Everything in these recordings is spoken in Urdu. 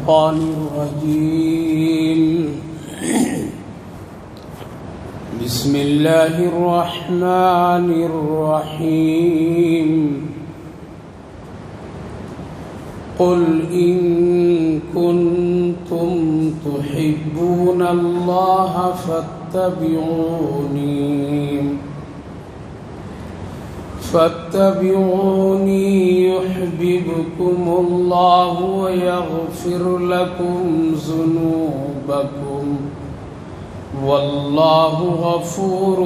الشيطان الرجيم بسم الله الرحمن الرحيم قل إن كنتم تحبون الله فاتبعوني يحببكم الله ويغفر لكم ذنوبكم والله غفور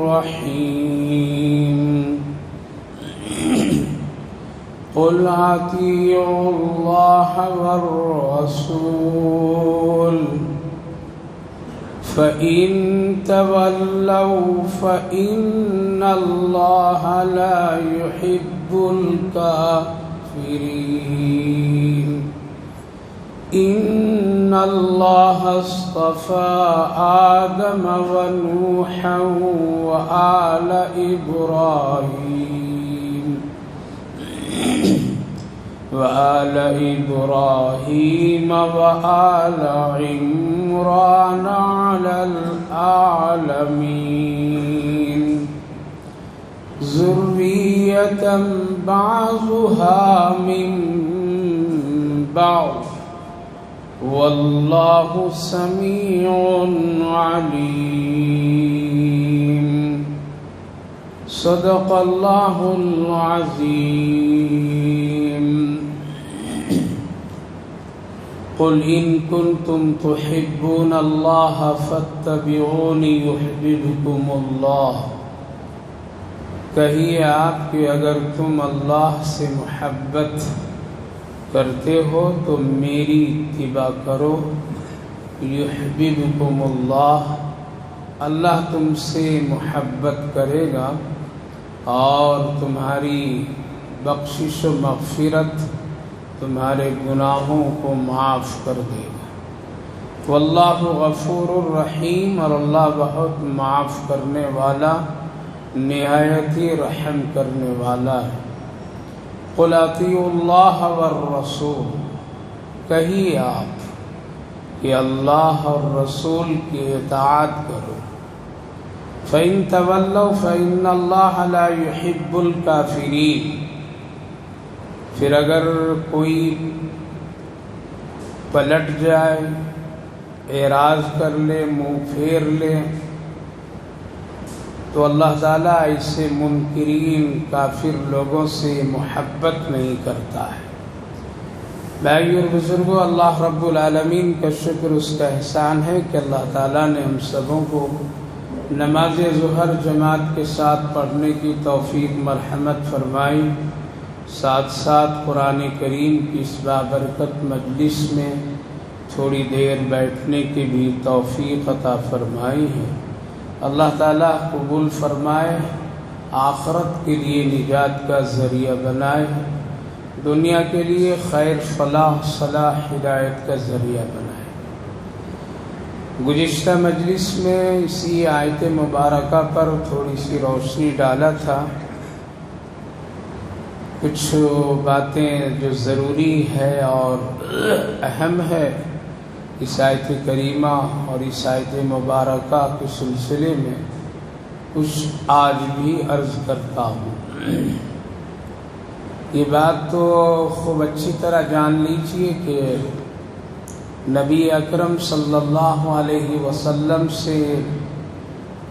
رحيم قل أطيعوا الله والرسول فإن تولوا فإن الله لا يحب الكافرين إن الله اصطفى آدم ونوحا وآل إبراهيم وآل عمران على العالمين ذرية بعضها من بعض والله سميع عليم صدق الله العظيم قل إن كنتم تحبون الله فاتبعوني يحببكم الله کہیے آپ کہ اگر تم اللہ سے محبت کرتے ہو تو میری اتباع کرو یحببکم اللہ اللہ تم سے محبت کرے گا اور تمہاری بخشش و مغفرت تمہارے گناہوں کو معاف کر دے گا واللہ غفور الرحیم اور اللہ بہت معاف کرنے والا نہایت ہی رحم کرنے والا ہے قل اطیعوا اللہ والرسول کہیے آپ کہ اللہ اور رسول کی اطاعت کرو فإن تولوا فإن اللہ لا يحب الکافرین پھر اگر کوئی پلٹ جائے اعراض کر لے منہ پھیر لے تو اللہ تعالیٰ ایسے منکرین کافر لوگوں سے محبت نہیں کرتا ہے بھائی اور بزرگوں اللہ رب العالمین کا شکر اس کا احسان ہے کہ اللہ تعالیٰ نے ہم سبوں کو نماز ظہر جماعت کے ساتھ پڑھنے کی توفیق مرحمت فرمائی ساتھ ساتھ قرآن کریم کی اس بابرکت مجلس میں تھوڑی دیر بیٹھنے کی بھی توفیق عطا فرمائی ہے اللہ تعالیٰ قبول فرمائے آخرت کے لیے نجات کا ذریعہ بنائے دنیا کے لیے خیر فلاح صلاح ہدایت کا ذریعہ بنائے گزشتہ مجلس میں اسی آیت مبارکہ پر تھوڑی سی روشنی ڈالا تھا کچھ باتیں جو ضروری ہے اور اہم ہے اس آیت کریمہ اور اس آیت مبارکہ کے سلسلے میں کچھ آج بھی عرض کرتا ہوں یہ بات تو خوب اچھی طرح جان لیجیے کہ نبی اکرم صلی اللہ علیہ وسلم سے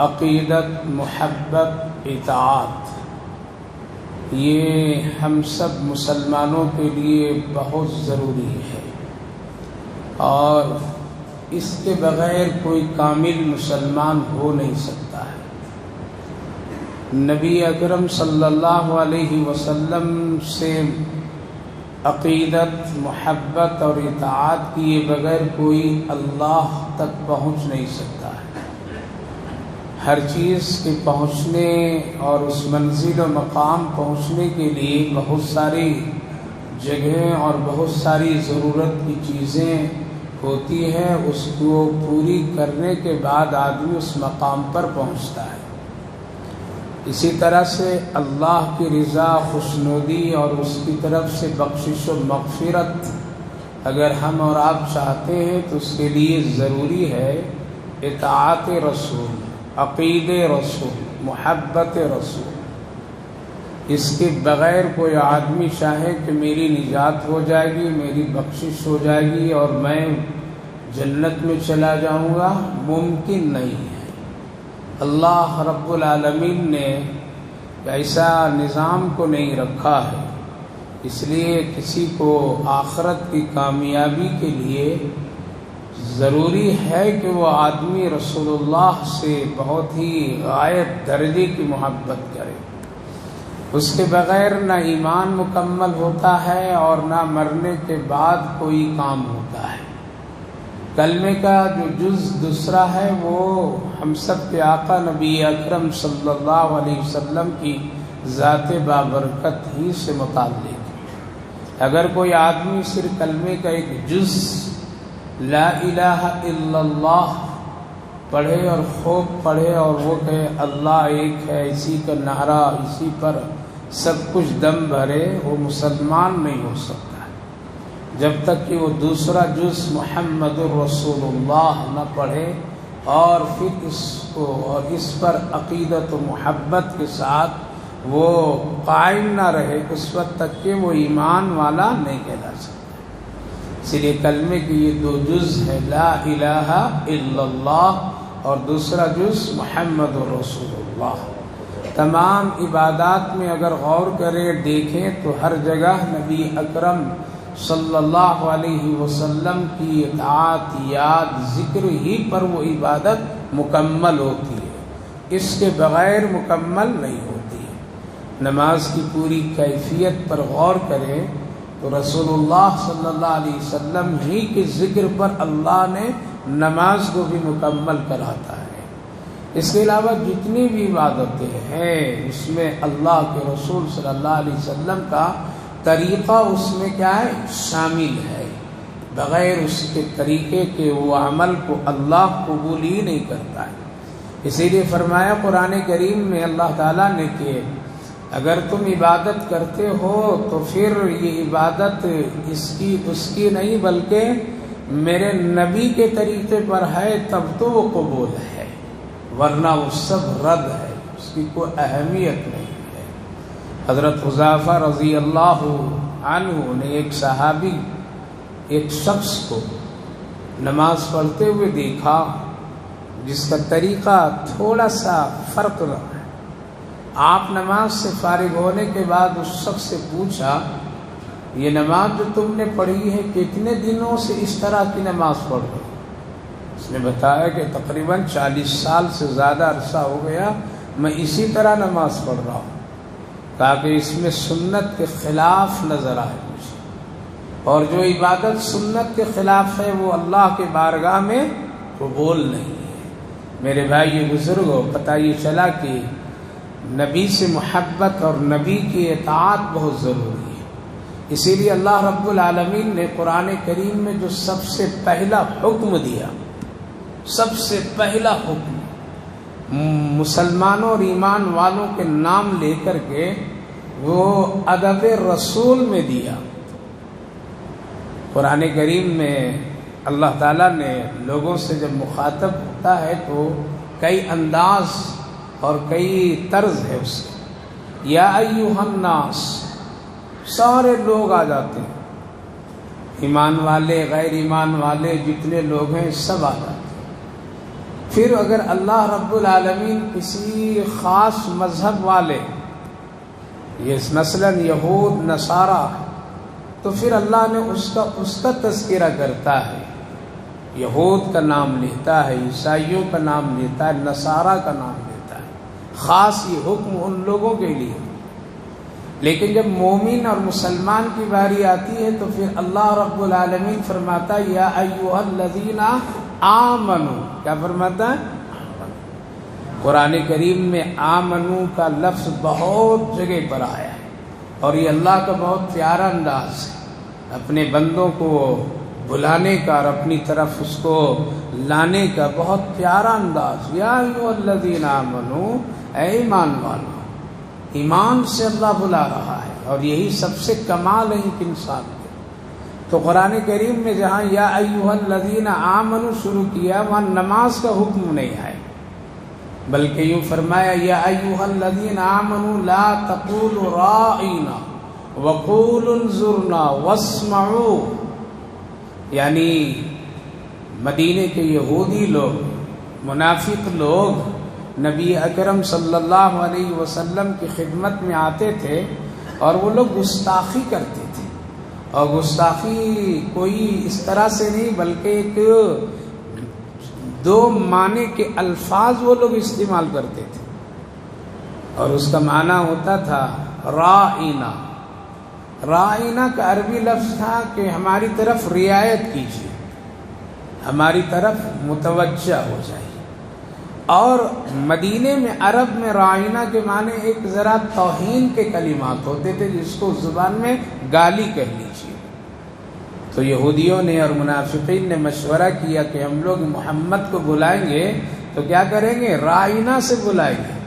عقیدت محبت اطاعت یہ ہم سب مسلمانوں کے لیے بہت ضروری ہے اور اس کے بغیر کوئی کامل مسلمان ہو نہیں سکتا ہے نبی اکرم صلی اللہ علیہ وسلم سے عقیدت محبت اور اطاعت کیے بغیر کوئی اللہ تک پہنچ نہیں سکتا ہے ہر چیز کے پہنچنے اور اس منزل و مقام پہنچنے کے لیے بہت ساری جگہیں اور بہت ساری ضرورت کی چیزیں ہوتی ہے اس کو پوری کرنے کے بعد آدمی اس مقام پر پہنچتا ہے اسی طرح سے اللہ کی رضا خوشنودی اور اس کی طرف سے بخشش و مغفرت اگر ہم اور آپ چاہتے ہیں تو اس کے لیے ضروری ہے اطاعت رسول، عقید رسول، محبت رسول۔ اس کے بغیر کوئی آدمی چاہے کہ میری نجات ہو جائے گی، میری بخشش ہو جائے گی اور میں جنت میں چلا جاؤں گا، ممکن نہیں ہے۔ اللہ رب العالمین نے ایسا نظام کو نہیں رکھا ہے، اس لیے کسی کو آخرت کی کامیابی کے لیے ضروری ہے کہ وہ آدمی رسول اللہ سے بہت ہی غایت درجے کی محبت کرے۔ اس کے بغیر نہ ایمان مکمل ہوتا ہے اور نہ مرنے کے بعد کوئی کام ہوتا ہے۔ کلمے کا جو جز دوسرا ہے وہ ہم سب کے آقا نبی اکرم صلی اللہ علیہ وسلم کی ذات بابرکت ہی سے متعلق ہے۔ اگر کوئی آدمی صرف کلمے کا ایک جز لا الہ الا اللہ پڑھے اور خوب پڑھے اور وہ کہے اللہ ایک ہے، اسی کا نعرہ، اسی پر سب کچھ دم بھرے، وہ مسلمان نہیں ہو سکتا جب تک کہ وہ دوسرا جز محمد الرسول اللہ نہ پڑھے اور پھر اس کو اور اس پر عقیدت و محبت کے ساتھ وہ قائم نہ رہے، اس وقت تک کہ وہ ایمان والا نہیں کہلا سکتا۔ اس لیے کلمے کی یہ دو جز ہے، لا الہ الا اللہ اور دوسرا جز محمد الرسول اللہ۔ تمام عبادات میں اگر غور کریں دیکھیں تو ہر جگہ نبی اکرم صلی اللہ علیہ وسلم کی اطاعت، یاد، ذکر ہی پر وہ عبادت مکمل ہوتی ہے، اس کے بغیر مکمل نہیں ہوتی ہے۔ نماز کی پوری کیفیت پر غور کریں تو رسول اللہ صلی اللہ علیہ وسلم ہی کے ذکر پر اللہ نے نماز کو بھی مکمل کراتا ہے۔ اس کے علاوہ جتنی بھی عبادتیں ہیں اس میں اللہ کے رسول صلی اللہ علیہ وسلم کا طریقہ اس میں کیا ہے؟ شامل ہے۔ بغیر اس کے طریقے کے وہ عمل کو اللہ قبول ہی نہیں کرتا ہے۔ اسی لیے فرمایا قرآن کریم میں اللہ تعالیٰ نے کہ اگر تم عبادت کرتے ہو تو پھر یہ عبادت اس کی نہیں بلکہ میرے نبی کے طریقے پر ہے تب تو وہ قبول ہے، ورنہ وہ سب رد ہے، اس کی کوئی اہمیت نہیں ہے۔ حضرت حذیفہ رضی اللہ عنہ نے ایک صحابی ایک شخص کو نماز پڑھتے ہوئے دیکھا جس کا طریقہ تھوڑا سا فرق رہا۔ آپ نماز سے فارغ ہونے کے بعد اس شخص سے پوچھا یہ نماز جو تم نے پڑھی ہے کتنے دنوں سے اس طرح کی نماز پڑھ رہے؟ اس نے بتایا کہ تقریباً 40 سال سے زیادہ عرصہ ہو گیا میں اسی طرح نماز پڑھ رہا ہوں، تاکہ اس میں سنت کے خلاف نظر آئے مجھے، اور جو عبادت سنت کے خلاف ہے وہ اللہ کے بارگاہ میں قبول نہیں ہے۔ میرے بھائی بزرگوں، پتہ یہ چلا کہ نبی سے محبت اور نبی کی اطاعت بہت ضروری ہے۔ اسی لیے اللہ رب العالمین نے قرآن کریم میں جو سب سے پہلا حکم دیا، سب سے پہلا حکم مسلمانوں اور ایمان والوں کے نام لے کر کے وہ ادب رسول میں دیا۔ قرآن کریم میں اللہ تعالیٰ نے لوگوں سے جب مخاطب ہوتا ہے تو کئی انداز اور کئی طرز ہے اس سے۔ یا ایھا الناس، سارے لوگ آ جاتے ہیں، ایمان والے، غیر ایمان والے، جتنے لوگ ہیں سب آ جاتے ہیں۔ پھر اگر اللہ رب العالمین کسی خاص مذہب والے، یہ مثلاً یہود نصارہ، تو پھر اللہ نے اس کا تذکرہ کرتا ہے، یہود کا نام لیتا ہے، عیسائیوں کا نام لیتا ہے، نصارہ کا نام لیتا ہے، خاص یہ حکم ان لوگوں کے لیے۔ لیکن جب مومن اور مسلمان کی باری آتی ہے تو پھر اللہ رب العالمین فرماتا ہے یا ایھا الذین آمنوا، کیا فرماتا ہے؟ قرآن کریم میں آمنو کا لفظ بہت جگہ پر آیا ہے، اور یہ اللہ کا بہت پیارا انداز ہے اپنے بندوں کو بلانے کا اور اپنی طرف اس کو لانے کا، بہت پیارا انداز۔ یا ایھا الذین آمنوا، اے ایمان والو، ایمان سے اللہ بلا رہا ہے، اور یہی سب سے کمال ہے ایک انسان کے۔ تو قرآن کریم میں جہاں یا ایھا الذین آمنوا شروع کیا وہاں نماز کا حکم نہیں آیا، بلکہ یوں فرمایا یا ایھا الذین آمنوا لا تقولوا راعینا وقولوا انظرنا واسمعوا، یعنی مدینے کے یہودی لوگ، منافق لوگ نبی اکرم صلی اللہ علیہ وسلم کی خدمت میں آتے تھے اور وہ لوگ گستاخی کرتے تھے، اور گستاخی کوئی اس طرح سے نہیں بلکہ ایک دو معنی کے الفاظ وہ لوگ استعمال کرتے تھے، اور اس کا معنی ہوتا تھا راعینا۔ راعینا کا عربی لفظ تھا کہ ہماری طرف رعایت کیجیے، ہماری طرف متوجہ ہو جائے۔ اور مدینے میں عرب میں راعینا کے معنی ایک ذرا توہین کے کلمات ہوتے تھے، جس کو زبان میں گالی کہہ لیجیے۔ تو یہودیوں نے اور منافقین نے مشورہ کیا کہ ہم لوگ محمد کو بلائیں گے تو کیا کریں گے؟ راعینا سے بلائیں گے،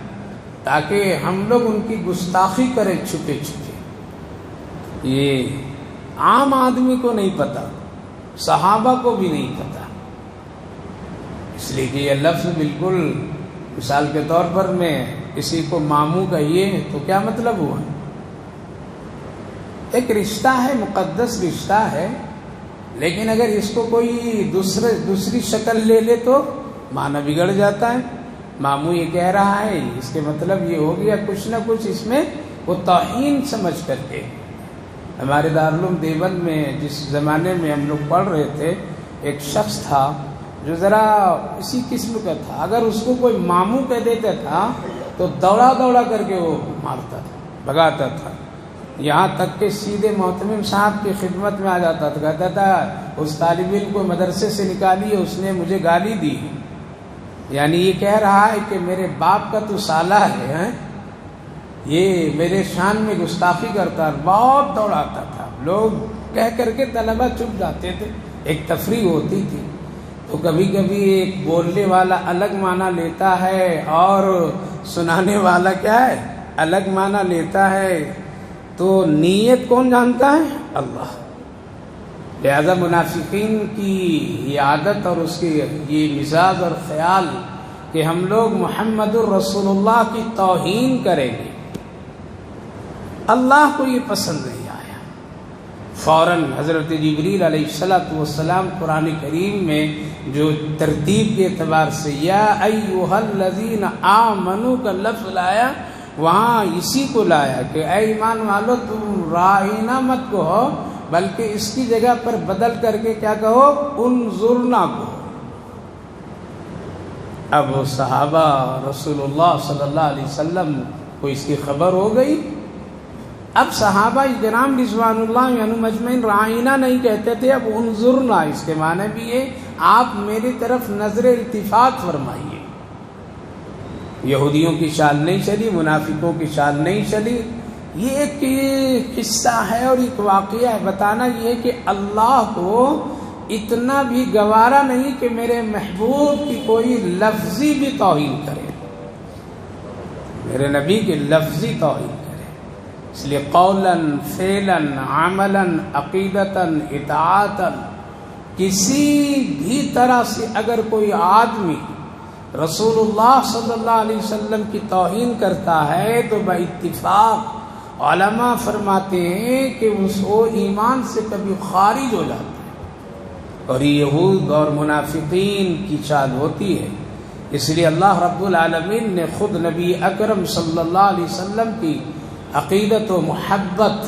تاکہ ہم لوگ ان کی گستاخی کریں چھپے چھپے۔ یہ عام آدمی کو نہیں پتا، صحابہ کو بھی نہیں پتا، اس لیے کہ یہ لفظ بالکل مثال کے طور پر میں کسی کو ماموں کہیے تو کیا مطلب ہوا؟ ایک رشتہ ہے، مقدس رشتہ ہے، لیکن اگر اس کو کوئی دوسری شکل لے لے تو معنی بگڑ جاتا ہے۔ ماموں یہ کہہ رہا ہے، اس کے مطلب یہ ہو گیا کچھ نہ کچھ اس میں وہ توہین سمجھ کر کے۔ ہمارے دارالعلوم دیوبند میں جس زمانے میں ہم لوگ پڑھ رہے تھے، ایک شخص تھا جو ذرا اسی قسم کا تھا، اگر اس کو کوئی ماموں کہہ دیتا تھا تو دوڑا دوڑا کر کے وہ مارتا تھا، بھگاتا تھا، یہاں تک کہ سیدھے محتمم صاحب کی خدمت میں آ جاتا تھا، کہتا تھا اس طالب علم کو مدرسے سے نکالیے، اس نے مجھے گالی دی، یعنی یہ کہہ رہا ہے کہ میرے باپ کا تو سالہ ہے، یہ میرے شان میں گستاخی کرتا، بہت دوڑاتا تھا۔ لوگ کہہ کر کے طلبہ چپ جاتے تھے، ایک تفریح ہوتی تھی۔ تو کبھی کبھی ایک بولنے والا الگ معنی لیتا ہے اور سنانے والا کیا ہے؟ الگ معنی لیتا ہے، تو نیت کون جانتا ہے؟ اللہ۔ لہذا منافقین کی یہ عادت اور اس کی یہ مزاج اور خیال کہ ہم لوگ محمد الرسول اللہ کی توہین کریں گے، اللہ کو یہ پسند نہیں آیا۔ فوراً حضرت جبریل علیہ السلام قرآن کریم میں جو ترتیب کے اعتبار سے یا ایھا الذین آمنوا کا لفظ لایا، وہاں اسی کو لایا کہ اے ایمان والو تم راعینا مت کہو، بلکہ اس کی جگہ پر بدل کر کے کیا کہو؟ انظرنا کہو۔ اب صحابہ رسول اللہ صلی اللہ علیہ وسلم کو اس کی خبر ہو گئی۔ اب صحابہ کرام رضوان اللہ عنہم مجمعین راعینا نہیں کہتے تھے، اب انظرنا، اس کے معنی بھی ہے آپ میری طرف نظر التفات فرمائیے۔ یہودیوں کی چال نہیں چلی، منافقوں کی چال نہیں چلی۔ یہ ایک قصہ ہے اور ایک واقعہ ہے، بتانا یہ ہے کہ اللہ کو اتنا بھی گوارا نہیں کہ میرے محبوب کی کوئی لفظی بھی توہین کرے، میرے نبی کی لفظی توہین کرے۔ اس لیے قولاً فعلاً عملاً عقیدتاً اطاعتاً کسی بھی طرح سے اگر کوئی آدمی رسول اللہ صلی اللہ علیہ وسلم کی توہین کرتا ہے تو باتفاق علماء فرماتے ہیں کہ وہ ایمان سے کبھی خارج ہو جاتا ہے، اور یہ یہود اور منافقین کی چال ہوتی ہے۔ اس لیے اللہ رب العالمین نے خود نبی اکرم صلی اللہ علیہ وسلم کی عقیدت و محبت،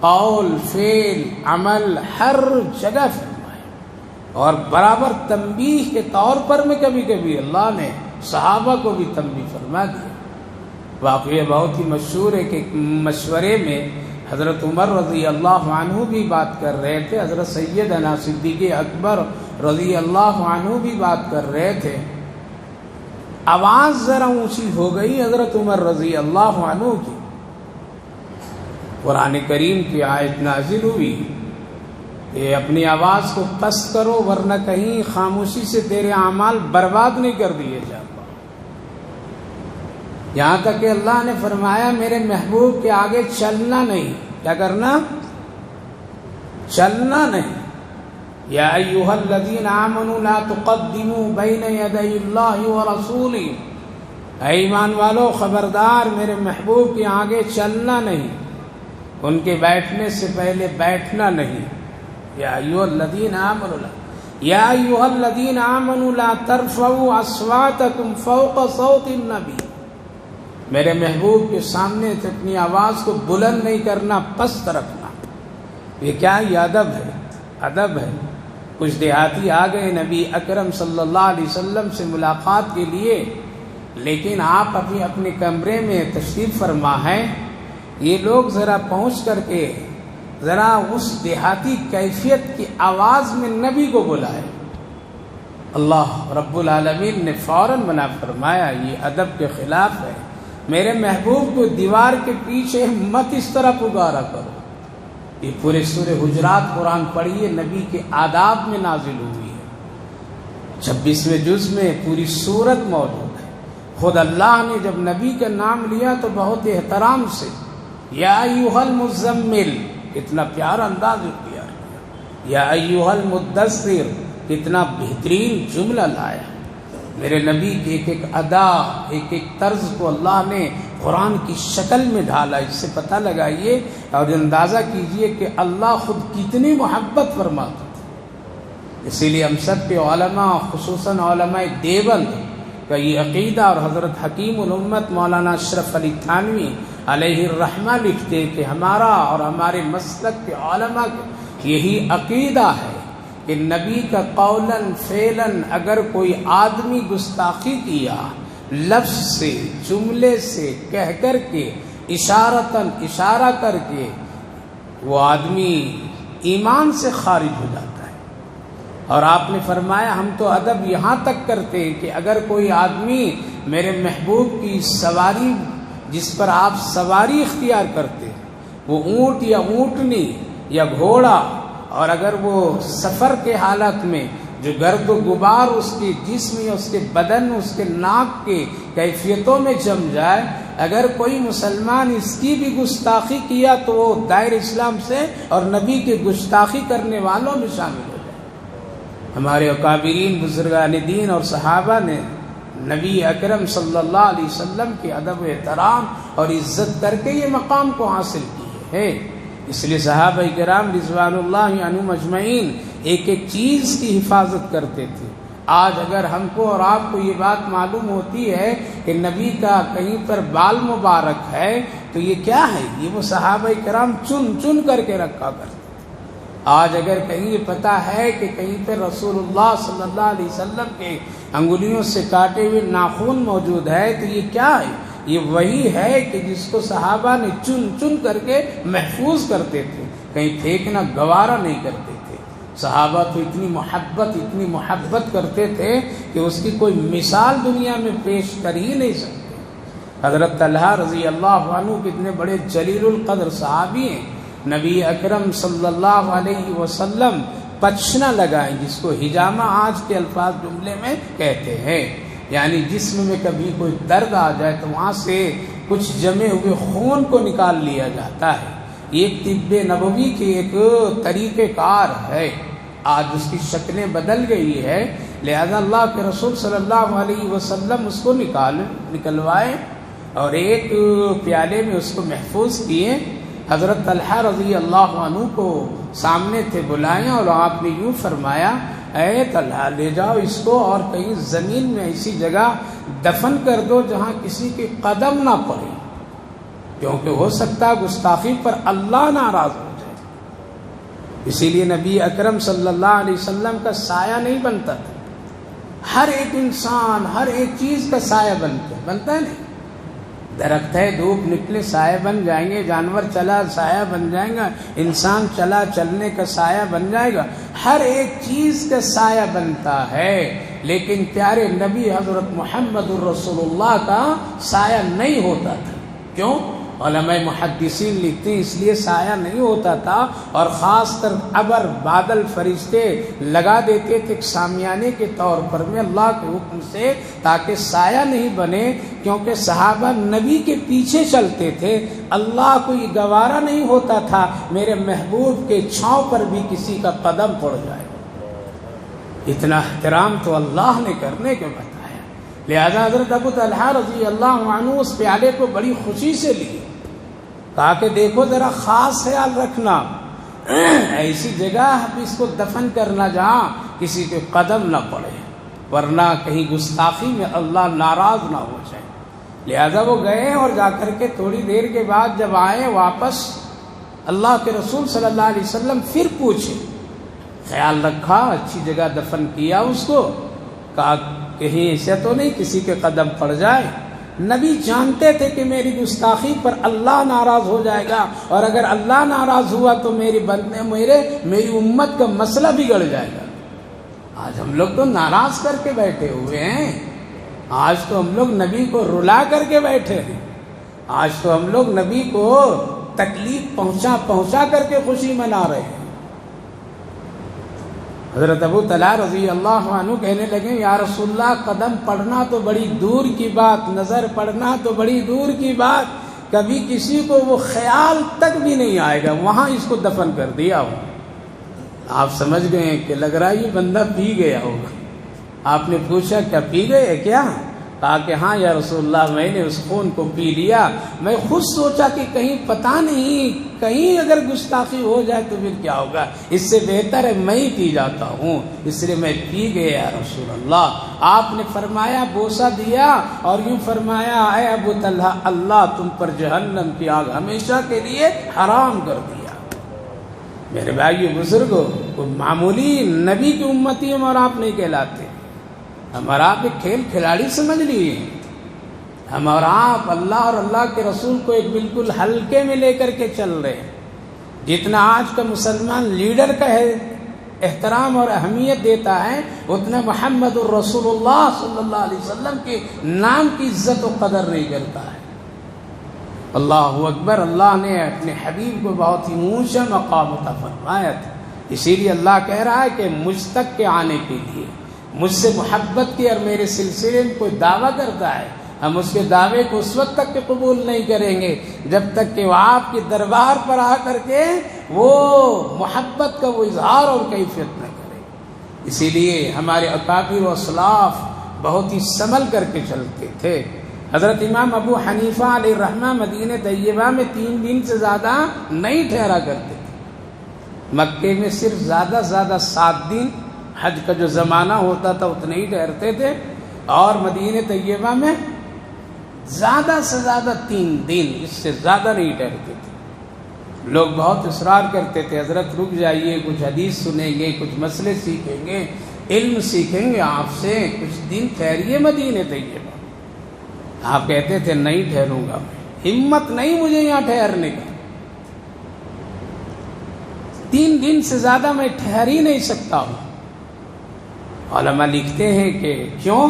قول، فعل، عمل ہر جگہ فرمائے، اور برابر تنبیہ کے طور پر میں کبھی کبھی اللہ نے صحابہ کو بھی تنبیہ فرما دیا۔ واقعہ بہت ہی مشہور ہے کہ مشورے میں حضرت عمر رضی اللہ عنہ بھی بات کر رہے تھے، حضرت سیدنا صدیق اکبر رضی اللہ عنہ بھی بات کر رہے تھے، آواز ذرا اونچی ہو گئی حضرت عمر رضی اللہ عنہ کی، قرآن کریم کی آیت نازل ہوئی کہ اپنی آواز کو پست کرو ورنہ کہیں خاموشی سے تیرے اعمال برباد نہیں کر دیے جاتے۔ یہاں تک کہ اللہ نے فرمایا میرے محبوب کے آگے چلنا نہیں، کیا کرنا؟ چلنا نہیں. یا ایھا الذین آمنوا لا تقدموا بین یدی اللہ ورسولہ، اے ایمان والو خبردار میرے محبوب کے آگے چلنا نہیں، ان کے بیٹھنے سے پہلے بیٹھنا نہیں. یا ایھا الذین آمنوا یا ایھا الذین آمنوا لا ترفعوا اصواتکم فوق صوت النبی، میرے محبوب کے سامنے سے اپنی آواز کو بلند نہیں کرنا، پست رکھنا. یہ کیا یہ ادب ہے، ادب ہے. کچھ دیہاتی آ گئے نبی اکرم صلی اللہ علیہ وسلم سے ملاقات کے لیے، لیکن آپ ابھی اپنے کمرے میں تشریف فرما ہیں. یہ لوگ ذرا پہنچ کر کے ذرا اس دیہاتی کیفیت کی آواز میں نبی کو بلائے. اللہ رب العالمین نے فوراً منع فرمایا، یہ ادب کے خلاف ہے. میرے محبوب کو دیوار کے پیچھے مت اس طرح پکارا کرو. یہ پورے سورہ حجرات قرآن پڑھیے، نبی کے آداب میں نازل ہوئی ہے. 26ویں جز میں پوری سورت موجود ہے. خود اللہ نے جب نبی کا نام لیا تو بہت احترام سے یا ایھا المزمل، کتنا پیارا انداز اختیار کیا. یا ایھا المدثر، کتنا بہترین جملہ لایا. میرے نبی کے ایک ایک ادا، ایک ایک طرز کو اللہ نے قرآن کی شکل میں ڈھالا. اس سے پتہ لگائیے اور اندازہ کیجئے کہ اللہ خود کتنی محبت فرماتا تھا. اسی لیے ہم سب کے علماء، خصوصاً علماء دیوبند کا یہ عقیدہ، اور حضرت حکیم الامت مولانا اشرف علی تھانوی علیہ الرحمہ لکھتے کہ ہمارا اور ہمارے مسلک کے علماء کا یہی عقیدہ ہے کہ نبی کا قولاً فعلاً اگر کوئی آدمی گستاخی کیا، لفظ سے، جملے سے، کہہ کر کے، اشارتاً اشارہ کر کے، وہ آدمی ایمان سے خارج ہو جاتا ہے. اور آپ نے فرمایا ہم تو ادب یہاں تک کرتے ہیں کہ اگر کوئی آدمی میرے محبوب کی سواری، جس پر آپ سواری اختیار کرتے، وہ اونٹ یا اونٹنی یا گھوڑا، اور اگر وہ سفر کے حالت میں جو گرد و غبار اس کے جسم یا اس کے بدن، اس کے ناک کے کیفیتوں میں جم جائے، اگر کوئی مسلمان اس کی بھی گستاخی کیا تو وہ دائر اسلام سے اور نبی کے گستاخی کرنے والوں میں شامل ہو جائے. ہمارے اکابرین، بزرگان دین اور صحابہ نے نبی اکرم صلی اللہ علیہ وسلم کے ادب و احترام اور عزت کر کے یہ مقام کو حاصل کیے ہے. اس لیے صحابہ کرام رضوان اللہ عنہم اجمعین ایک ایک چیز کی حفاظت کرتے تھے. آج اگر ہم کو اور آپ کو یہ بات معلوم ہوتی ہے کہ نبی کا کہیں پر بال مبارک ہے تو یہ کیا ہے؟ یہ وہ صحابہ کرام چن چن کر کے رکھا کرتے. آج اگر کہیں یہ پتہ ہے کہ کہیں پر رسول اللہ صلی اللہ علیہ وسلم کے انگلیوں سے کاٹے ہوئے ناخن موجود ہے تو یہ کیا ہے؟ یہ وہی ہے کہ جس کو صحابہ نے چن چن کر کے محفوظ کرتے تھے، کہیں پھینکنا گوارا نہیں کرتے تھے. صحابہ تو اتنی محبت کرتے تھے کہ اس کی کوئی مثال دنیا میں پیش کر ہی نہیں سکتے. حضرت طلحہ رضی اللہ عنہ کتنے بڑے جلیل القدر صحابی ہیں. نبی اکرم صلی اللہ علیہ وسلم پچھنا لگائیں، جس کو ہجامہ آج کے الفاظ جملے میں کہتے ہیں، یعنی جسم میں کبھی کوئی درد آ جائے تو وہاں سے کچھ جمے ہوئے خون کو نکال لیا جاتا ہے. یہ طب نبوی کے ایک طریقہ کار ہے. آج اس کی شکلیں بدل گئی ہے، لہذا اللہ کے رسول صلی اللہ علیہ وسلم اس کو نکلوائے اور ایک پیالے میں اس کو محفوظ کیے. حضرت طلحہ رضی اللہ عنہ کو سامنے تھے بلائیں اور آپ نے یوں فرمایا، اے طلحہ لے جاؤ اس کو اور کہیں زمین میں ایسی جگہ دفن کر دو جہاں کسی کے قدم نہ پڑے، کیونکہ ہو سکتا ہے گستاخی پر اللہ ناراض ہو جائے. اسی لیے نبی اکرم صلی اللہ علیہ وسلم کا سایہ نہیں بنتا تھا. ہر ایک انسان ہر ایک چیز کا سایہ بنتا ہے نہیں. درخت ہے، دھوپ نکلے سایہ بن جائیں گے، جانور چلا سایہ بن جائے گا، انسان چلا چلنے کا سایہ بن جائے گا. ہر ایک چیز کا سایہ بنتا ہے، لیکن پیارے نبی حضرت محمد الرسول اللہ کا سایہ نہیں ہوتا تھا. کیوں؟ علماء محدثین لکھتے ہیں اس لیے سایہ نہیں ہوتا تھا، اور خاص کر ابر بادل فرشتے لگا دیتے تھے ایک شامیانے کے طور پر میں اللہ کے حکم سے، تاکہ سایہ نہیں بنے، کیونکہ صحابہ نبی کے پیچھے چلتے تھے۔ اللہ کو یہ گوارا نہیں ہوتا تھا میرے محبوب کے چھاؤں پر بھی کسی کا قدم پڑ جائے۔ اتنا احترام تو اللہ نے کرنے کے بتایا، لہذا حضرت ابو طلحہ رضی اللہ عنہ اس پیالے کو بڑی خوشی سے لیے، کہا کہ دیکھو ذرا خاص خیال رکھنا، ایسی جگہ اب اس کو دفن کرنا جہاں کسی کے قدم نہ پڑے، ورنہ کہیں گستاخی میں اللہ ناراض نہ ہو جائے۔ لہذا وہ گئے اور جا کر کے تھوڑی دیر کے بعد جب آئے واپس، اللہ کے رسول صلی اللہ علیہ وسلم پھر پوچھے، خیال رکھا اچھی جگہ دفن کیا اس کو؟ کہا کہیں ایسا تو نہیں کسی کے قدم پڑ جائے؟ نبی جانتے تھے کہ میری گستاخی پر اللہ ناراض ہو جائے گا، اور اگر اللہ ناراض ہوا تو میری امت کا مسئلہ بگڑ جائے گا۔ آج ہم لوگ تو ناراض کر کے بیٹھے ہوئے ہیں، آج تو ہم لوگ نبی کو رلا کر کے بیٹھے ہیں، آج تو ہم لوگ نبی کو تکلیف پہنچا کر کے خوشی منا رہے ہیں۔ حضرت ابو طلحہ رضی اللہ عنہ کہنے لگے، یا رسول اللہ قدم پڑنا تو بڑی دور کی بات، نظر پڑنا تو بڑی دور کی بات، کبھی کسی کو وہ خیال تک بھی نہیں آئے گا، وہاں اس کو دفن کر دیا ہو۔ آپ سمجھ گئے کہ لگ رہا یہ بندہ پی گیا ہوگا۔ آپ نے پوچھا کیا پی گئے کیا؟ کہا کہ ہاں یا رسول اللہ میں نے اس خون کو پی لیا، میں خود سوچا کہ کہیں پتہ نہیں، کہیں اگر گستاخی ہو جائے تو پھر کیا ہوگا، اس سے بہتر ہے میں ہی پی جاتا ہوں، اس لیے میں پی گیا یا رسول اللہ۔ آپ نے فرمایا، بوسہ دیا اور یوں فرمایا، اے ابو طلحہ اللہ تم پر جہنم کی آگ ہمیشہ کے لیے حرام کر دیا۔ میرے بھائیو بزرگوں، کوئی معمولی نبی کی امتی ہم اور آپ نہیں کہلاتے، ہم اور آپ ایک کھیل کھلاڑی سمجھ لیے، ہم اور آپ اللہ اور اللہ کے رسول کو ایک بالکل ہلکے میں لے کر کے چل رہے ہیں۔ جتنا آج کا مسلمان لیڈر کا ہے احترام اور اہمیت دیتا ہے، اتنا محمد الرسول اللہ صلی اللہ علیہ وسلم کے نام کی عزت و قدر نہیں کرتا ہے۔ اللہ اکبر، اللہ نے اپنے حبیب کو بہت ہی اونچا مقام عطا فرمایا تھا، اسی لیے اللہ کہہ رہا ہے کہ مجھ تک کے آنے کے لیے، مجھ سے محبت کی اور میرے سلسلے میں کوئی دعویٰ کرتا ہے، ہم اس کے دعوے کو اس وقت تک کے قبول نہیں کریں گے جب تک کہ وہ آپ کے دربار پر آ کر کے وہ محبت کا وہ اظہار اور کیفیت نہ کرے۔ اسی لیے ہمارے اکابر و اسلاف بہت ہی سنبھل کر کے چلتے تھے۔ حضرت امام ابو حنیفہ علیہ الرحمہ مدینہ طیبہ میں 3 دن سے زیادہ نہیں ٹھہرا کرتے تھے، مکے میں صرف زیادہ 7 دن، حج کا جو زمانہ ہوتا تھا اتنے ہی ٹھہرتے تھے، اور مدینہ طیبہ میں زیادہ سے زیادہ 3 دن، اس سے زیادہ نہیں ٹھہرتے تھے۔ لوگ بہت اصرار کرتے تھے، حضرت رک جائیے، کچھ حدیث سنیں گے، کچھ مسئلے سیکھیں گے، علم سیکھیں گے آپ سے، کچھ دن ٹھہریے مدینہ طیبہ۔ آپ کہتے تھے نہیں ٹھہروں گا، ہمت نہیں مجھے یہاں ٹھہرنے کا، 3 دن سے زیادہ میں ٹھہر ہی نہیں سکتا ہوں۔ علماء لکھتے ہیں کہ کیوں؟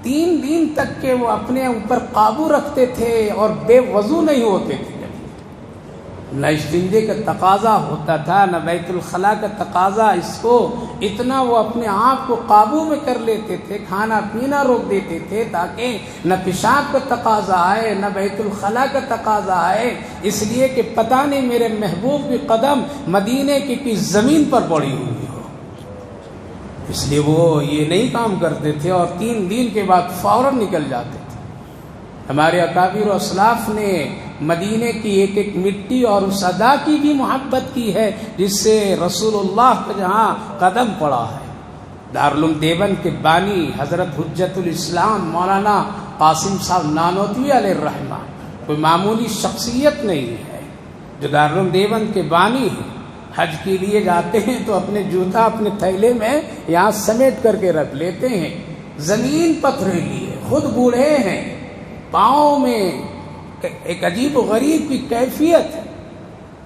3 دن تک کہ وہ اپنے اوپر قابو رکھتے تھے اور بے وضو نہیں ہوتے تھے، نہ استنجے کا تقاضا ہوتا تھا، نہ بیت الخلاء کا تقاضا، اس کو اتنا وہ اپنے آپ کو قابو میں کر لیتے تھے، کھانا پینا روک دیتے تھے تاکہ نہ پیشاب کا تقاضا آئے نہ بیت الخلاء کا تقاضا آئے، اس لیے کہ پتہ نہیں میرے محبوب کی قدم مدینے کی کس زمین پر پڑی ہوئی ہو، اس لیے وہ یہ نہیں کام کرتے تھے، اور 3 دن کے بعد فوراً نکل جاتے تھے۔ ہمارے اکابر و اسلاف نے مدینے کی ایک ایک مٹی اور اس ادا کی بھی محبت کی ہے جس سے رسول اللہ کا جہاں قدم پڑا ہے۔ دارالعلوم دیوبند کے بانی حضرت حجت الاسلام مولانا قاسم صاحب نانوتوی علیہ الرحمہ کوئی معمولی شخصیت نہیں ہے، جو دارالعلوم دیوبند کے بانی ہیں۔ حج کے لیے جاتے ہیں تو اپنے جوتا اپنے تھیلے میں یہاں سمیٹ کر کے رکھ لیتے ہیں، زمین پتھریلی ہے، خود بوڑھے ہیں، پاؤں میں ایک عجیب و غریب کی کیفیت ہے،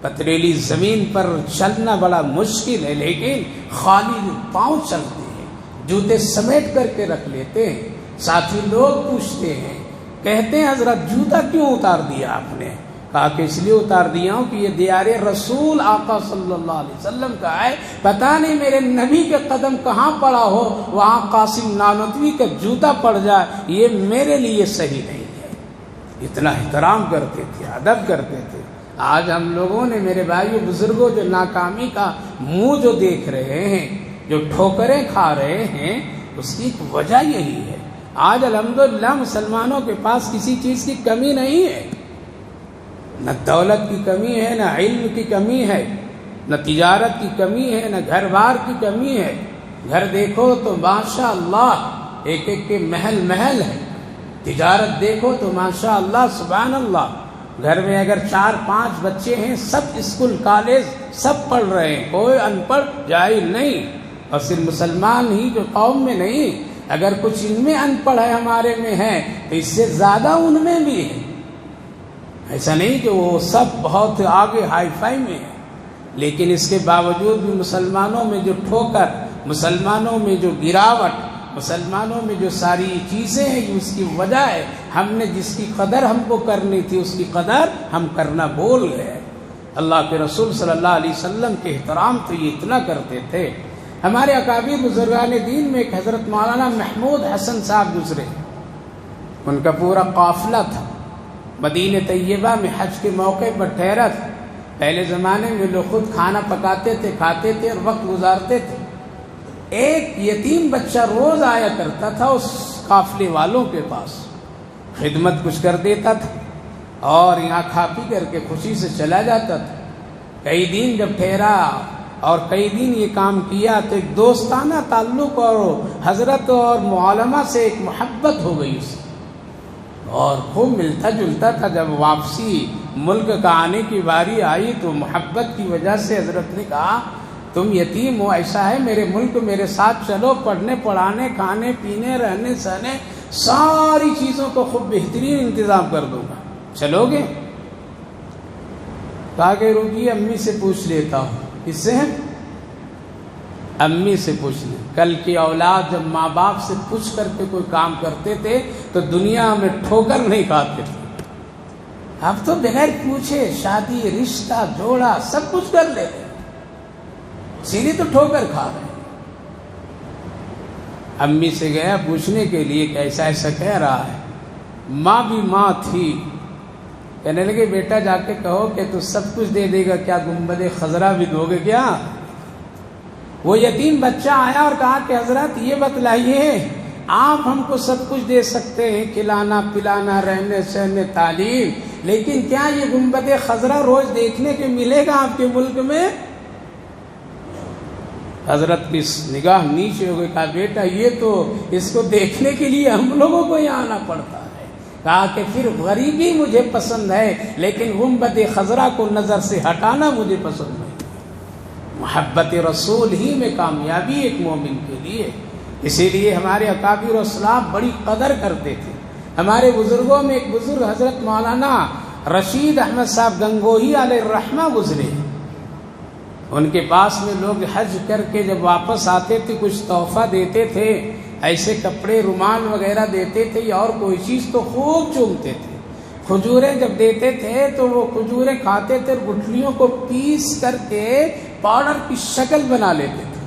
پتھریلی زمین پر چلنا بڑا مشکل ہے، لیکن خالی پاؤں چلتے ہیں، جوتے سمیٹ کر کے رکھ لیتے ہیں۔ ساتھی لوگ پوچھتے ہیں، کہتے ہیں حضرت جوتا کیوں اتار دیا آپ نے؟ کہا کہ اس لیے اتار دیا ہوں کہ یہ دیار رسول آقا صلی اللہ علیہ وسلم کا ہے، پتہ نہیں میرے نبی کے قدم کہاں پڑا ہو، وہاں قاسم نانوتوی کا جوتا پڑ جائے، یہ میرے لیے صحیح نہیں ہے۔ اتنا احترام کرتے تھے، ادب کرتے تھے۔ آج ہم لوگوں نے میرے بھائیو بزرگوں جو ناکامی کا منہ جو دیکھ رہے ہیں، جو ٹھوکریں کھا رہے ہیں، اس کی ایک وجہ یہی ہے۔ آج الحمدللہ مسلمانوں کے پاس کسی چیز کی کمی نہیں ہے، نہ دولت کی کمی ہے، نہ علم کی کمی ہے، نہ تجارت کی کمی ہے، نہ گھر بار کی کمی ہے۔ گھر دیکھو تو ماشاء اللہ ایک ایک کے محل محل ہے، تجارت دیکھو تو ماشاء اللہ سبحان اللہ، گھر میں اگر 4-5 بچے ہیں، سب اسکول کالج سب پڑھ رہے ہیں، کوئی ان پڑھ جاہل نہیں۔ اور صرف مسلمان ہی جو قوم میں نہیں، اگر کچھ ان میں ان پڑھ ہے ہمارے میں ہے تو اس سے زیادہ ان میں بھی ہے۔ ایسا نہیں کہ وہ سب بہت آگے ہائی فائی میں ہے، لیکن اس کے باوجود بھی مسلمانوں میں جو ٹھوکر، مسلمانوں میں جو گراوٹ، مسلمانوں میں جو ساری چیزیں ہیں، اس کی وجہ ہے ہم نے جس کی قدر ہم کو کرنی تھی اس کی قدر ہم کرنا بھول گئے۔ اللہ کے رسول صلی اللہ علیہ وسلم کے احترام تو یہ اتنا کرتے تھے۔ ہمارے اکابر بزرگان دین میں ایک حضرت مولانا محمود حسن صاحب گزرے، ان کا پورا قافلہ تھا، مدینہ طیبہ میں حج کے موقع پر ٹھہرا تھا۔ پہلے زمانے میں لوگ خود کھانا پکاتے تھے، کھاتے تھے اور وقت گزارتے تھے۔ ایک یتیم بچہ روز آیا کرتا تھا اس قافلے والوں کے پاس، خدمت کچھ کر دیتا تھا اور یہاں کھا پی کر کے خوشی سے چلا جاتا تھا۔ کئی دن جب ٹھہرا اور کئی دن یہ کام کیا تو ایک دوستانہ تعلق اور حضرت اور معلمہ سے ایک محبت ہو گئی اس اور خوب ملتا جلتا تھا۔ جب واپسی ملک کا آنے کی باری آئی تو محبت کی وجہ سے حضرت نے کہا تم یتیم ہو، ایسا ہے میرے ملک میرے ساتھ چلو، پڑھنے پڑھانے کھانے پینے رہنے سہنے ساری چیزوں کو خوب بہترین انتظام کر دوں گا، چلو گے؟ کہا کہ رکیے امی سے پوچھ لیتا ہوں۔ کس سے؟ امی سے پوچھ لیں۔ کل کی اولاد جب ماں باپ سے پوچھ کر کے کوئی کام کرتے تھے تو دنیا میں ٹھوکر نہیں کھاتے تھے۔ اب تو بغیر پوچھے شادی رشتہ جوڑا سب کچھ کر لیتے، سیدھی تو ٹھوکر کھا رہے ہیں۔ امی سے گیا پوچھنے کے لیے کہ ایسا ایسا کہہ رہا ہے۔ ماں بھی ماں تھی، کہنے لگے بیٹا جا کے کہو کہ تو سب کچھ دے دے گا، کیا گنبد خضرا بھی دو گے کیا؟ وہ یتیم بچہ آیا اور کہا کہ حضرت یہ بتلائیے، آپ ہم کو سب کچھ دے سکتے ہیں، کھلانا پلانا رہنے سہنے تعلیم، لیکن کیا یہ گنبد خضرا روز دیکھنے کے ملے گا آپ کے ملک میں؟ حضرت کی نگاہ نیچے ہو گئی، کہا بیٹا یہ تو اس کو دیکھنے کے لیے ہم لوگوں کو یہاں آنا پڑتا ہے۔ کہا کہ پھر غریبی مجھے پسند ہے لیکن گنبد خضرا کو نظر سے ہٹانا مجھے پسند نہیں۔ محبت رسول ہی میں کامیابی ایک مومن کے لیے، اسی لیے ہمارے اکابر و اسلاف بڑی قدر کرتے تھے۔ ہمارے بزرگوں میں ایک بزرگ حضرت مولانا رشید احمد صاحب گنگوہی علیہ الرحمہ گزرے۔ ان کے پاس میں لوگ حج کر کے جب واپس آتے تھے کچھ تحفہ دیتے تھے، ایسے کپڑے رومال وغیرہ دیتے تھے یا اور کوئی چیز تو خوب چومتے تھے۔ کھجوریں جب دیتے تھے تو وہ کھجوریں کھاتے تھے، گٹھلیوں کو پیس کر کے پاؤڈر کی شکل بنا لیتے تھے،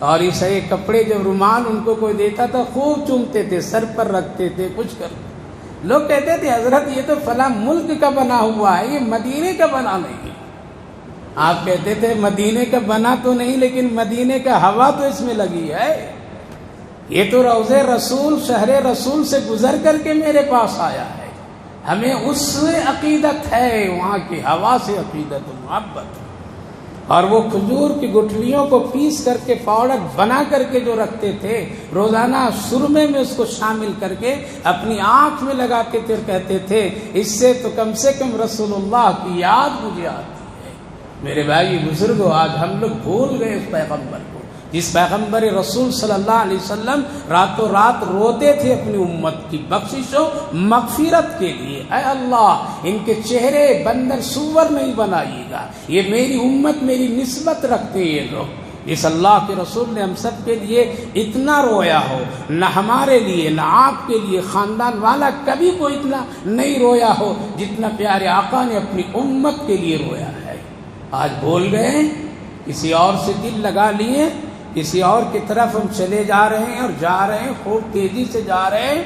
اور یہ صحیح کپڑے جب رومال ان کو کوئی دیتا تھا خوب چومتے تھے، سر پر رکھتے تھے، کچھ کرتے۔ لوگ کہتے تھے حضرت یہ تو فلاں ملک کا بنا ہوا ہے، یہ مدینے کا بنا نہیں ہے۔ آپ کہتے تھے مدینے کا بنا تو نہیں لیکن مدینے کا ہوا تو اس میں لگی ہے، یہ تو روضے رسول شہر رسول سے گزر کر کے میرے پاس آیا ہے، ہمیں اس سے عقیدت ہے، وہاں کی ہوا سے عقیدت و محبت۔ اور وہ کھجور کی گٹھلیوں کو پیس کر کے پاؤڈر بنا کر کے جو رکھتے تھے، روزانہ سرمے میں اس کو شامل کر کے اپنی آنکھ میں لگاتے تھے اور کہتے تھے اس سے کم رسول اللہ کی یاد مجھے آتی ہے۔ میرے بھائی بزرگوں، آج ہم لوگ بھول گئے اس پیغمبر کو، جس پیغمبر رسول صلی اللہ علیہ وسلم راتوں رات روتے تھے اپنی امت کی بخشش و مغفرت کے لیے، اے اللہ ان کے چہرے بندر سور نہیں بنائیے گا، یہ میری امت میری نسبت رکھتے ہیں، یہ لوگ اس اللہ کے رسول نے ہم سب کے لیے اتنا رویا ہو، نہ ہمارے لیے نہ آپ کے لیے خاندان والا کبھی کوئی اتنا نہیں رویا ہو جتنا پیارے آقا نے اپنی امت کے لیے رویا ہے۔ آج بول گئے ہیں، کسی اور سے دل لگا لیے، کسی اور کی طرف ہم چلے جا رہے ہیں اور جا رہے ہیں، خوب تیزی سے جا رہے ہیں۔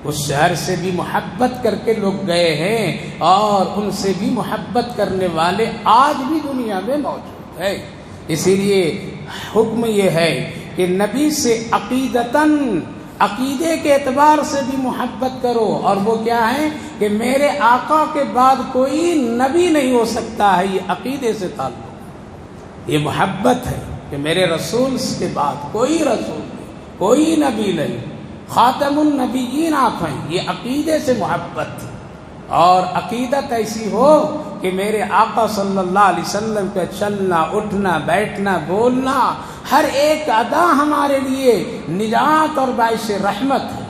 اس شہر سے بھی محبت کر کے لوگ گئے ہیں اور ان سے بھی محبت کرنے والے آج بھی دنیا میں موجود ہیں۔ اسی لیے حکم یہ ہے کہ نبی سے عقیدتاً، عقیدے کے اعتبار سے بھی محبت کرو، اور وہ کیا ہے کہ میرے آقا کے بعد کوئی نبی نہیں ہو سکتا ہے، یہ عقیدے سے تعلق، یہ محبت ہے کہ میرے رسول کے بعد کوئی رسول نہیں، کوئی نبی نہیں، خاتم النبیین آپ ہیں، یہ عقیدے سے محبت، اور عقیدت ایسی ہو کہ میرے آقا صلی اللہ علیہ وسلم کا چلنا، اٹھنا، بیٹھنا، بولنا، ہر ایک ادا ہمارے لیے نجات اور باعث رحمت ہے۔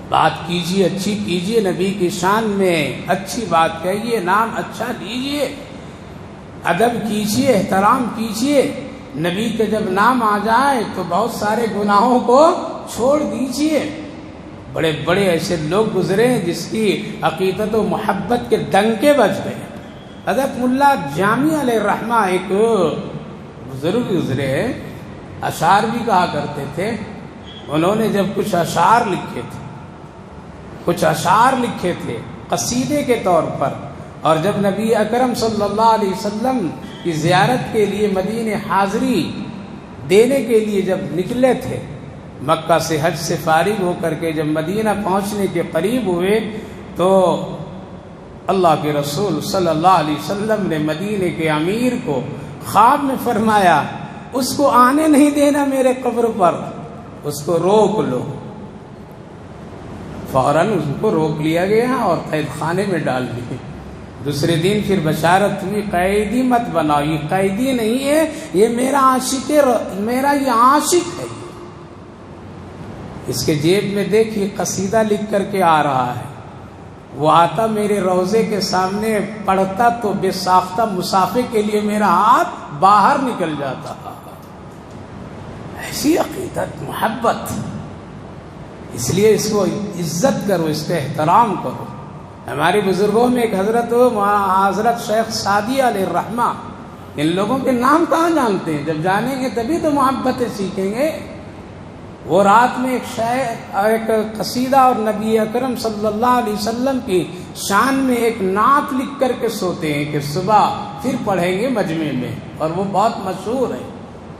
بات کیجئے، اچھی کیجئے، نبی کی شان میں اچھی بات کہیے، نام اچھا لیجئے، ادب کیجئے، احترام کیجئے۔ نبی کا جب نام آ جائے تو بہت سارے گناہوں کو چھوڑ دیجئے۔ بڑے بڑے ایسے لوگ گزرے ہیں جس کی عقیدت و محبت کے ڈنکے بج گئے۔ حضرت ملا جامی علیہ الرحمہ ایک بزرگ گزرے، اشعار بھی کہا کرتے تھے۔ انہوں نے جب کچھ اشعار لکھے تھے قصیدے کے طور پر، اور جب نبی اکرم صلی اللہ علیہ وسلم کی زیارت کے لیے مدینے حاضری دینے کے لیے جب نکلے تھے، مکہ سے حج سے فارغ ہو کر کے جب مدینہ پہنچنے کے قریب ہوئے تو اللہ کے رسول صلی اللہ علیہ وسلم نے مدینے کے امیر کو خواب میں فرمایا، اس کو آنے نہیں دینا میرے قبر پر، اس کو روک لو۔ فوراً اس کو روک لیا گیا اور قید خانے میں ڈال دیے۔ دوسرے دن پھر بشارت ہوئی، قیدی مت بناؤ، یہ قیدی نہیں ہے، یہ میرا عاشق ہے۔ اس کے جیب میں دیکھیے قصیدہ لکھ کر کے آ رہا ہے، وہ آتا میرے روضے کے سامنے پڑھتا تو بے ساختہ مسافے کے لیے میرا ہاتھ باہر نکل جاتا۔ ایسی عقیدت، محبت، اس لیے اس کو عزت کرو، اس کا احترام کرو۔ ہمارے بزرگوں میں ایک حضرت شیخ سعدی علیہ الرحمہ، ان لوگوں کے نام کہاں جانتے ہیں؟ جب جانیں گے تبھی تو محبتیں سیکھیں گے۔ وہ رات میں ایک قصیدہ اور نبی اکرم صلی اللہ علیہ وسلم کی شان میں ایک نعت لکھ کر کے سوتے ہیں کہ صبح پھر پڑھیں گے مجمع میں، اور وہ بہت مشہور ہے۔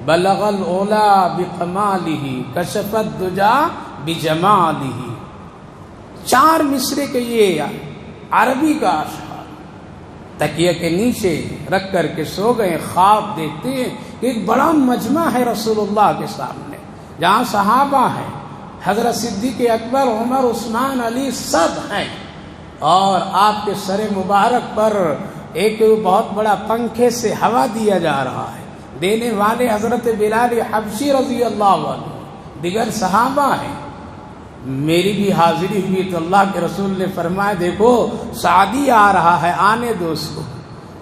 بلغ العلا بکمالہ کشف الدجا بجمالہ، 4 مصرے کے یہ عربی کا اشعار، تکیے کے نیچے رکھ کر کے سو گئے، خواب دیکھتے ہیں کہ ایک بڑا مجمع ہے رسول اللہ کے سامنے، جہاں صحابہ ہیں، حضرت صدیق اکبر، عمر، عثمان، علی سب ہیں، اور آپ کے سر مبارک پر ایک بہت بڑا پنکھے سے ہوا دیا جا رہا ہے، دینے والے حضرت بلال حبشی رضی اللہ عنہ، دیگر صحابہ ہیں۔ میری بھی حاضری ہوئی تو اللہ کے رسول نے فرمایا، دیکھو سعدی آ رہا ہے، آنے دو اس کو۔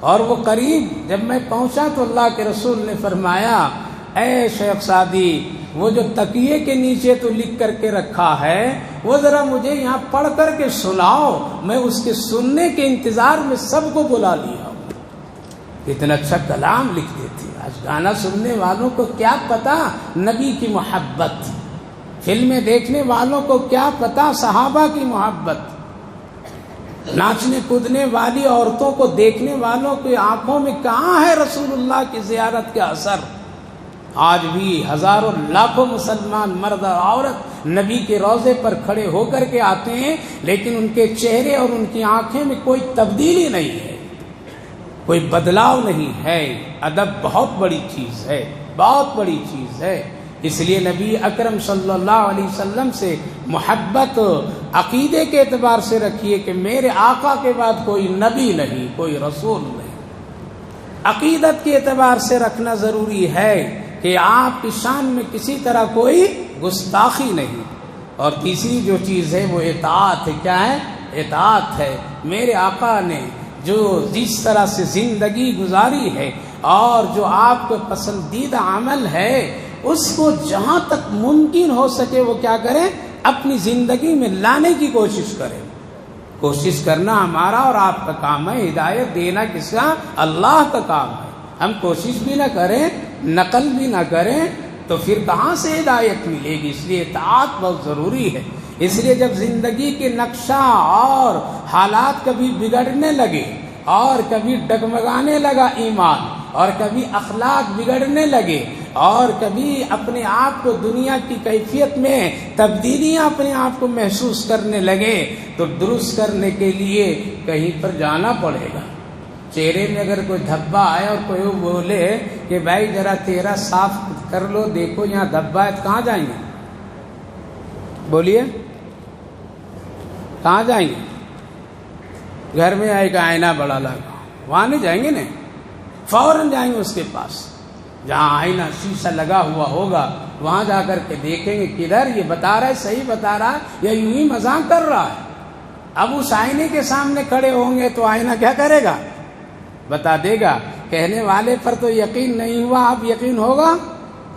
اور وہ قریب جب میں پہنچا تو اللہ کے رسول نے فرمایا، اے شیخ سعدی، وہ جو تکیے کے نیچے تو لکھ کر کے رکھا ہے وہ ذرا مجھے یہاں پڑھ کر کے سناؤ، میں اس کے سننے کے انتظار میں سب کو بلا لیا ہوں۔ اتنا اچھا کلام لکھتے تھے۔ آج گانا سننے والوں کو کیا پتا نبی کی محبت، فلمیں دیکھنے والوں کو کیا پتا صحابہ کی محبت، ناچنے کودنے والی عورتوں کو دیکھنے والوں کی آنکھوں میں کہاں ہے رسول اللہ کی زیارت کا اثر۔ آج بھی ہزاروں لاکھوں مسلمان مرد اور عورت نبی کے روضے پر کھڑے ہو کر کے آتے ہیں، لیکن ان کے چہرے اور ان کی آنکھیں میں کوئی تبدیلی نہیں ہے، کوئی بدلاؤ نہیں ہے۔ ادب بہت بڑی چیز ہے، بہت بڑی چیز ہے۔ اس لیے نبی اکرم صلی اللہ علیہ وسلم سے محبت عقیدے کے اعتبار سے رکھیے کہ میرے آقا کے بعد کوئی نبی نہیں، کوئی رسول نہیں۔ عقیدت کے اعتبار سے رکھنا ضروری ہے کہ آپ کی شان میں کسی طرح کوئی گستاخی نہیں۔ اور تیسری جو چیز ہے وہ اطاعت ہے۔ کیا ہے؟ اطاعت ہے۔ میرے آقا نے جو جس طرح سے زندگی گزاری ہے اور جو آپ کو پسندیدہ عمل ہے اس کو جہاں تک ممکن ہو سکے وہ کیا کریں، اپنی زندگی میں لانے کی کوشش کریں۔ کوشش کرنا ہمارا اور آپ کا کام ہے، ہدایت دینا کس کا؟ اللہ کا کام ہے۔ ہم کوشش بھی نہ کریں، نقل بھی نہ کریں تو پھر کہاں سے ہدایت ملے گی؟ اس لیے اطاعت بہت ضروری ہے۔ اس لیے جب زندگی کے نقشہ اور حالات کبھی بگڑنے لگے اور کبھی ڈگمگانے لگا ایمان اور کبھی اخلاق بگڑنے لگے اور کبھی اپنے آپ کو دنیا کی کیفیت میں تبدیلیاں اپنے آپ کو محسوس کرنے لگے تو درست کرنے کے لیے کہیں پر جانا پڑے گا۔ چہرے میں اگر کوئی دھبا آئے اور کوئی بولے کہ بھائی ذرا تیرا صاف کر لو، دیکھو یہاں دھبا ہے، کہاں جائیں گے؟ بولیے کہاں جائیں گے؟ گھر میں آئے گا آئینہ بڑا لگا، وہاں نہیں جائیں گے نا، فوراً جائیں گے اس کے پاس جہاں آئینہ شیشہ لگا ہوا ہوگا، وہاں جا کر کے دیکھیں گے کدھر یہ بتا رہا ہے، صحیح بتا رہا ہے یا یوں ہی مذاق کر رہا ہے۔ اب اس آئینے کے سامنے کھڑے ہوں گے تو آئینہ کیا کرے گا؟ بتا دے گا۔ کہنے والے پر تو یقین نہیں ہوا، اب یقین ہوگا؟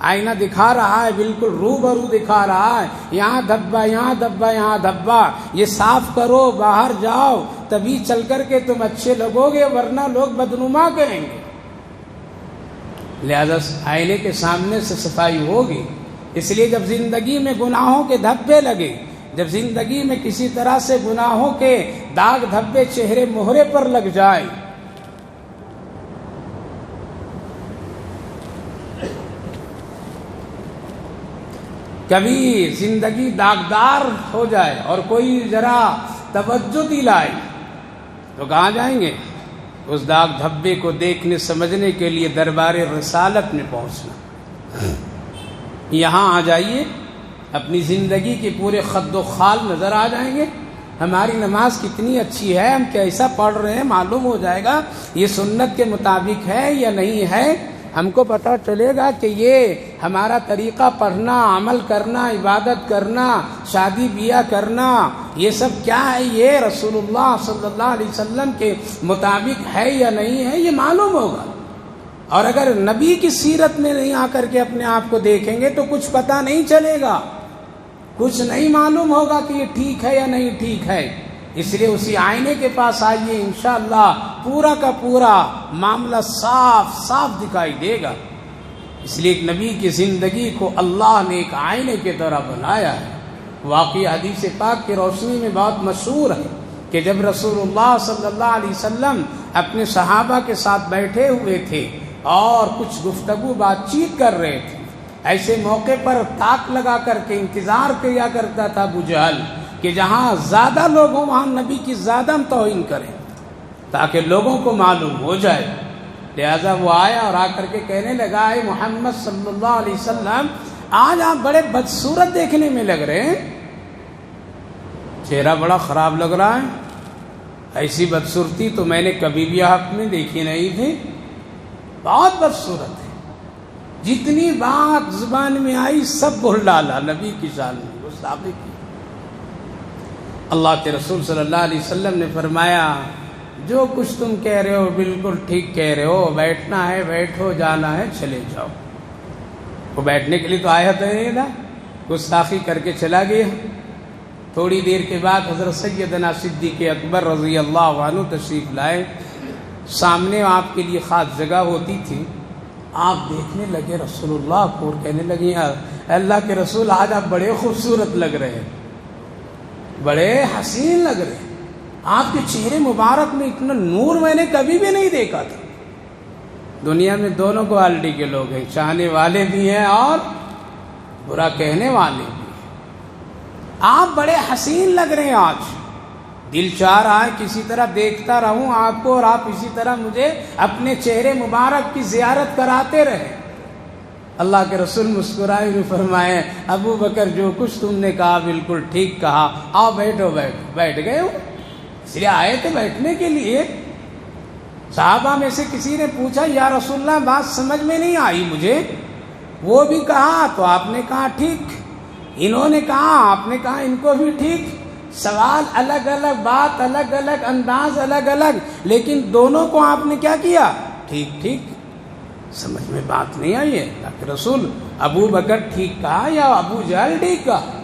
آئینہ دکھا رہا ہے، بالکل روبرو دکھا رہا ہے، یہاں دھبا یہاں دھبا یہاں دھبا، یہ صاف کرو، باہر جاؤ، تبھی چل کر کے تم اچھے لگو گے، ورنہ لوگ بدنما کہیں گے۔ لہذا آئینے کے سامنے سے صفائی ہوگی۔ اس لیے جب زندگی میں گناہوں کے دھبے لگے، جب زندگی میں کسی طرح سے گناہوں کے داغ دھبے چہرے مہرے پر لگ جائے، کبھی زندگی داغدار ہو جائے اور کوئی ذرا توجہ دلائے تو کہاں جائیں گے؟ اس داغ دھبے کو دیکھنے سمجھنے کے لیے دربار رسالت میں پہنچنا۔ یہاں آ جائیے، اپنی زندگی کے پورے خد و خال نظر آ جائیں گے، ہماری نماز کتنی اچھی ہے، ہم کیسا پڑھ رہے ہیں معلوم ہو جائے گا، یہ سنت کے مطابق ہے یا نہیں ہے، ہم کو پتہ چلے گا کہ یہ ہمارا طریقہ پڑھنا، عمل کرنا، عبادت کرنا، شادی بیاہ کرنا، یہ سب کیا ہے، یہ رسول اللہ صلی اللہ علیہ وسلم کے مطابق ہے یا نہیں ہے، یہ معلوم ہوگا۔ اور اگر نبی کی سیرت میں نہیں آ کر کے اپنے آپ کو دیکھیں گے تو کچھ پتہ نہیں چلے گا، کچھ نہیں معلوم ہوگا کہ یہ ٹھیک ہے یا نہیں ٹھیک ہے۔ اس لیے اسی آئینے کے پاس آئیے، انشاءاللہ پورا کا پورا معاملہ صاف صاف دکھائی دے گا۔ اس لیے ایک نبی کی زندگی کو اللہ نے ایک آئینے کی طرح بنایا ہے۔ واقعی حدیث پاک کی روشنی میں بہت مشہور ہے کہ جب رسول اللہ صلی اللہ علیہ وسلم اپنے صحابہ کے ساتھ بیٹھے ہوئے تھے اور کچھ گفتگو بات چیت کر رہے تھے، ایسے موقع پر تاک لگا کر کے انتظار کیا کرتا تھا ابو جہل کہ جہاں زیادہ لوگ ہوں وہاں نبی کی زیادہ ہم توہین کریں تاکہ لوگوں کو معلوم ہو جائے۔ لہذا وہ آیا اور آ کر کے کہنے لگا، اے محمد صلی اللہ علیہ وسلم، آج آپ بڑے بدصورت دیکھنے میں لگ رہے ہیں، چہرہ بڑا خراب لگ رہا ہے، ایسی بدصورتی تو میں نے کبھی بھی آپ میں دیکھی نہیں تھی، بہت بدصورت ہے۔ جتنی بات زبان میں آئی سب بول ڈالا نبی کی شان میں، گستاخی کی۔ اللہ کے رسول صلی اللہ علیہ وسلم نے فرمایا، جو کچھ تم کہہ رہے ہو بالکل ٹھیک کہہ رہے ہو، بیٹھنا ہے بیٹھو، جانا ہے چلے جاؤ۔ وہ بیٹھنے کے لیے تو آیا تو نہیں نا، گستاخی کر کے چلا گیا۔ تھوڑی دیر کے بعد حضرت سیدنا صدیق اکبر رضی اللہ عنہ تشریف لائے، سامنے آپ کے لیے خاص جگہ ہوتی تھی، آپ دیکھنے لگے رسول اللہ کو اور کہنے لگے، اللہ کے رسول آج آپ بڑے خوبصورت لگ رہے ہیں، بڑے حسین لگ رہے ہیں، آپ کے چہرے مبارک میں اتنا نور میں نے کبھی بھی نہیں دیکھا تھا۔ دنیا میں دونوں کوالٹی کے لوگ ہیں، چاہنے والے بھی ہیں اور برا کہنے والے بھی ہیں۔ آپ بڑے حسین لگ رہے ہیں، آج دل چاہ رہا ہے کسی طرح دیکھتا رہوں آپ کو اور آپ اسی طرح مجھے اپنے چہرے مبارک کی زیارت کراتے رہیں۔ اللہ کے رسول مسکرائے ہوئے فرمائے، ابو بکر جو کچھ تم نے کہا بالکل ٹھیک کہا، آؤ بیٹھو۔ بیٹھ گئے ہو، اس لیے آئے تھے بیٹھنے کے لیے۔ صحابہ میں سے کسی نے پوچھا، یا رسول اللہ بات سمجھ میں نہیں آئی مجھے، وہ بھی کہا تو آپ نے کہا ٹھیک، انہوں نے کہا آپ نے کہا ان کو بھی ٹھیک۔ سوال الگ الگ، بات الگ الگ، انداز الگ الگ، لیکن دونوں کو آپ نے کیا کیا؟ ٹھیک ٹھیک۔ سمجھ میں بات نہیں آئی ہے اللہ کے رسول ابو بکر ٹھیک کہا یا ابو جہل ٹھیک کہا؟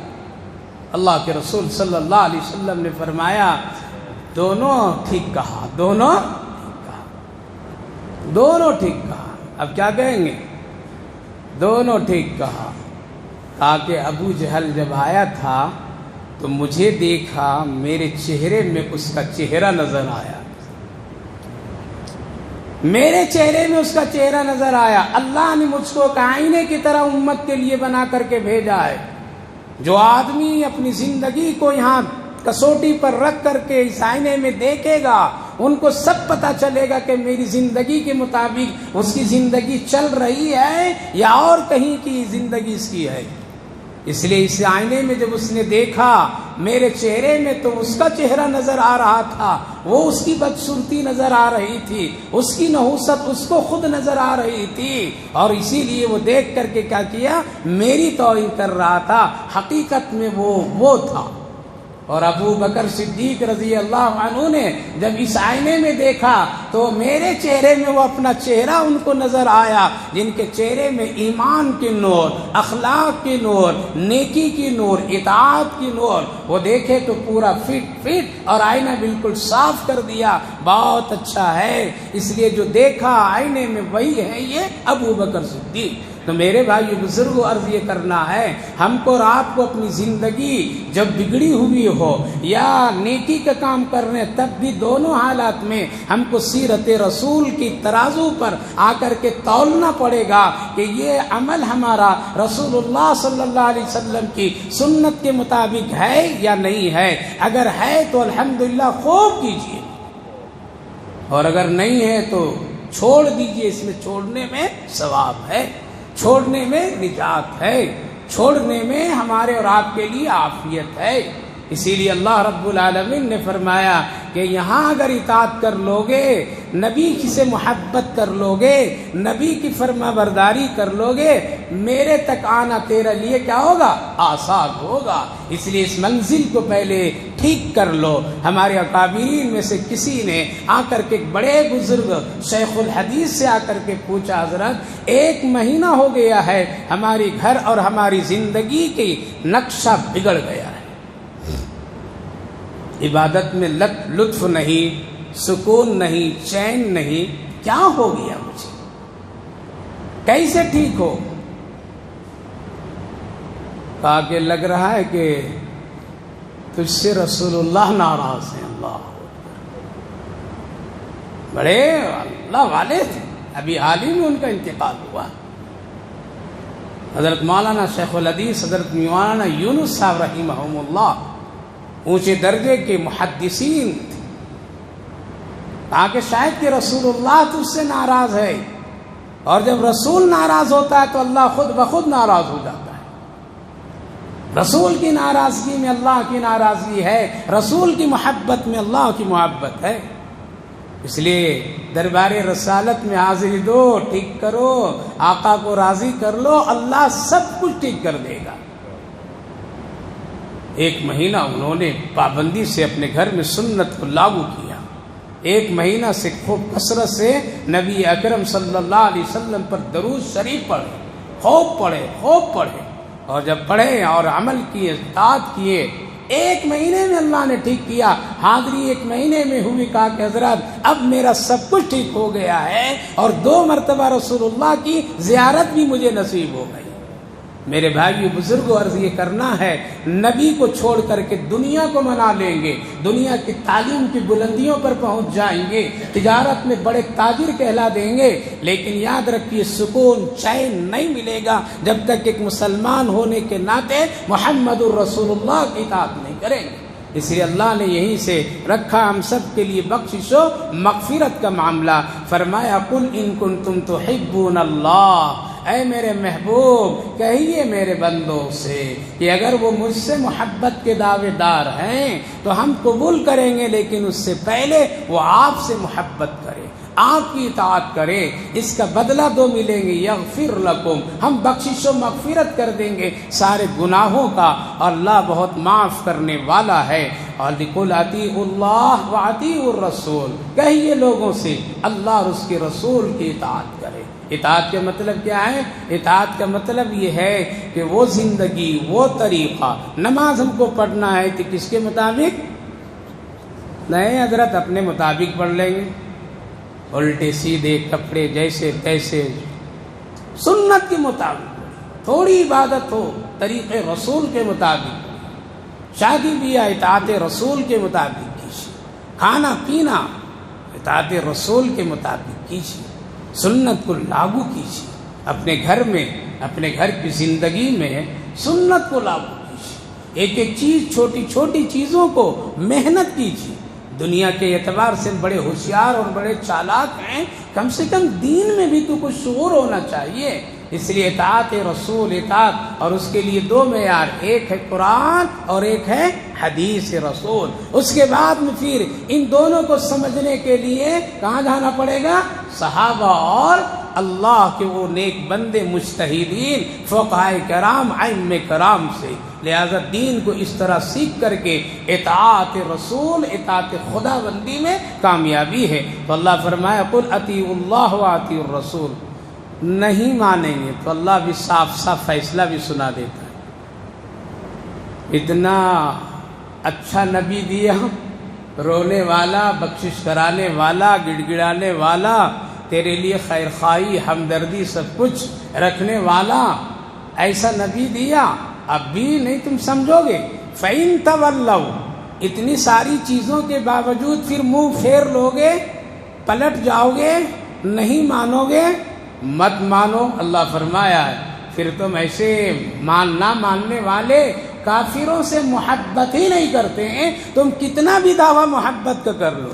اللہ کے رسول صلی اللہ علیہ وسلم نے فرمایا دونوں ٹھیک کہا، دونوں ٹھیک کہا، دونوں ٹھیک کہا۔ اب کیا کہیں گے؟ دونوں ٹھیک کہا۔ کہا کہ ابو جہل جب آیا تھا تو مجھے دیکھا، میرے چہرے میں اس کا چہرہ نظر آیا، میرے چہرے میں اس کا چہرہ نظر آیا۔ اللہ نے مجھ کو ایک آئینے کی طرح امت کے لیے بنا کر کے بھیجا ہے۔ جو آدمی اپنی زندگی کو یہاں کسوٹی پر رکھ کر کے اس آئینے میں دیکھے گا، ان کو سب پتہ چلے گا کہ میری زندگی کے مطابق اس کی زندگی چل رہی ہے یا اور کہیں کی زندگی اس کی ہے۔ اس لیے اس آئینے میں جب اس نے دیکھا میرے چہرے میں، تو اس کا چہرہ نظر آ رہا تھا، وہ اس کی بدصورتی نظر آ رہی تھی، اس کی نحوست اس کو خود نظر آ رہی تھی، اور اسی لیے وہ دیکھ کر کے کیا کیا؟ میری توہین کر رہا تھا۔ حقیقت میں وہ تھا۔ اور ابو بکر صدیق رضی اللہ عنہ نے جب اس آئینے میں دیکھا تو میرے چہرے میں وہ اپنا چہرہ ان کو نظر آیا، جن کے چہرے میں ایمان کی نور، اخلاق کی نور، نیکی کی نور، اطاعت کی نور۔ وہ دیکھے تو پورا فٹ اور آئینہ بالکل صاف کر دیا، بہت اچھا ہے۔ اس لیے جو دیکھا آئینے میں وہی ہے یہ ابو بکر صدیق۔ تو میرے بھائی بزرگوں، عرض یہ کرنا ہے ہم کو اور آپ کو اپنی زندگی جب بگڑی ہوئی ہو یا نیکی کا کام کر رہے ہیں، تب بھی دونوں حالات میں ہم کو سیرت رسول کی ترازو پر آ کر کے تولنا پڑے گا کہ یہ عمل ہمارا رسول اللہ صلی اللہ علیہ وسلم کی سنت کے مطابق ہے یا نہیں ہے۔ اگر ہے تو الحمدللہ خوب کیجیے، اور اگر نہیں ہے تو چھوڑ دیجیے۔ اس میں چھوڑنے میں ثواب ہے، چھوڑنے میں نجات ہے، چھوڑنے میں ہمارے اور آپ کے لیے عافیت ہے۔ اسی لیے اللہ رب العالمین نے فرمایا کہ یہاں اگر اطاعت کر لوگے، نبی کی سے محبت کر لوگے، نبی کی فرما برداری کر لوگے، میرے تک آنا تیرے لیے کیا ہوگا؟ آسان ہوگا۔ اس لیے اس منزل کو پہلے ٹھیک کر لو۔ ہمارے اکابرین میں سے کسی نے آ کر کے بڑے بزرگ شیخ الحدیث سے آ کر کے پوچھا، حضرت 1 مہینہ ہو گیا ہے ہماری گھر اور ہماری زندگی کی نقشہ بگڑ گیا ہے، عبادت میں لطف نہیں، سکون نہیں، چین نہیں، کیا ہو گیا مجھے؟ کیسے ٹھیک ہو؟ کہا کہ لگ رہا ہے کہ تجھ سے رسول اللہ ناراض ہیں۔ اللہ بڑے اللہ والے تھے، ابھی حال ہی میں ان کا انتقال ہوا۔ حضرت مولانا شیخ الحدیث حضرت مولانا یونس صاحب رحمہم اللہ اونچے درجے کے محدثین تھے۔ کہا کہ شاید کہ رسول اللہ تجھ سے ناراض ہے، اور جب رسول ناراض ہوتا ہے تو اللہ خود بخود ناراض ہو جاتا ہے۔ رسول کی ناراضگی میں اللہ کی ناراضگی ہے، رسول کی محبت میں اللہ کی محبت ہے۔ اس لیے دربار رسالت میں حاضری دو، ٹھیک کرو، آقا کو راضی کر لو، اللہ سب کچھ ٹھیک کر دے گا۔ 1 مہینہ انہوں نے پابندی سے اپنے گھر میں سنت کو لاگو کیا، 1 مہینہ سے خوب کثرت سے نبی اکرم صلی اللہ علیہ وسلم پر درود شریف پڑھے، خوب پڑھے، اور جب پڑھے اور عمل کیے، اطاعت کیے، 1 مہینے میں اللہ نے ٹھیک کیا۔ حاضری 1 مہینے میں ہوئی، کہا کہ حضرت اب میرا سب کچھ ٹھیک ہو گیا ہے، اور 2 مرتبہ رسول اللہ کی زیارت بھی مجھے نصیب ہو گئی۔ میرے بھائیو بزرگوں، عرض یہ کرنا ہے نبی کو چھوڑ کر کے دنیا کو منا لیں گے، دنیا کی تعلیم کی بلندیوں پر پہنچ جائیں گے، تجارت میں بڑے تاجر کہلا دیں گے، لیکن یاد رکھیے سکون چین نہیں ملے گا جب تک ایک مسلمان ہونے کے ناطے محمد الرسول اللہ کی اطاعت نہیں کریں گے۔ اس لیے اللہ نے یہیں سے رکھا ہم سب کے لیے بخشش و مغفرت کا معاملہ۔ فرمایا قل ان کنتم تحبون اللہ، اے میرے محبوب کہیے میرے بندوں سے کہ اگر وہ مجھ سے محبت کے دعوے دار ہیں تو ہم قبول کریں گے، لیکن اس سے پہلے وہ آپ سے محبت کرے، آپ کی اطاعت کرے، اس کا بدلہ دو ملیں گے، یغفر لکم، ہم بخشش و مغفرت کر دیں گے سارے گناہوں کا، اور اللہ بہت معاف کرنے والا ہے۔ اور قل اطیعوا اللہ واطیعوا الرسول، کہیے لوگوں سے اللہ اور اس کے رسول کی اطاعت کرے۔ اطاعت کا مطلب کیا ہے؟ اطاعت کا مطلب یہ ہے کہ وہ زندگی، وہ طریقہ، نماز ہم کو پڑھنا ہے تو کس کے مطابق؟ نہیں حضرت اپنے مطابق پڑھ لیں گے، الٹے سیدھے کپڑے جیسے تیسے، سنت کے مطابق، تھوڑی عبادت ہو طریقے رسول کے مطابق، شادی بیاہ اطاعت رسول کے مطابق کیجیے، کھانا پینا اطاعت رسول کے مطابق کیجیے، سنت کو لاگو کیجیے، اپنے گھر میں، اپنے گھر کی زندگی میں سنت کو لاگو کیجیے، ایک ایک چیز، چھوٹی چھوٹی چیزوں کو محنت کیجیے۔ دنیا کے اعتبار سے بڑے ہوشیار اور بڑے چالاک ہیں، کم سے کم دین میں بھی تو کچھ شعور ہونا چاہیے۔ اس لیے اطاعت رسول، اطاعت، اور اس کے لیے دو معیار، ایک ہے قرآن اور ایک ہے حدیث رسول۔ اس کے بعد میں پھر ان دونوں کو سمجھنے کے لیے کہاں جانا پڑے گا؟ صحابہ اور اللہ کے وہ نیک بندے، مجتہدین، فقہاء کرام، ائمہ کرام سے۔ لہذا دین کو اس طرح سیکھ کر کے اطاعت رسول، اطاعت خدا بندی میں کامیابی ہے۔ تو اللہ فرمایا قل اطیعوا اللہ واطیعوا الرسول، نہیں مانیں گے تو اللہ بھی صاف صاف فیصلہ بھی سنا دیتا ہے۔ اتنا اچھا نبی دیا، رونے والا، بخشش کرانے والا، گڑ گڑانے والا، تیرے لیے خیر خواہی، ہمدردی سب کچھ رکھنے والا ایسا نبی دیا، اب بھی نہیں تم سمجھو گے؟ فَإِن تَوَلَّوْا، اتنی ساری چیزوں کے باوجود پھر منہ پھیر لوگے، پلٹ جاؤ گے، نہیں مانو گے، مت مانو۔ اللہ فرمایا ہے پھر تم ایسے نہ ماننے والے کافروں سے محبت ہی نہیں کرتے ہیں، تم کتنا بھی دعویٰ محبت کا کر لو۔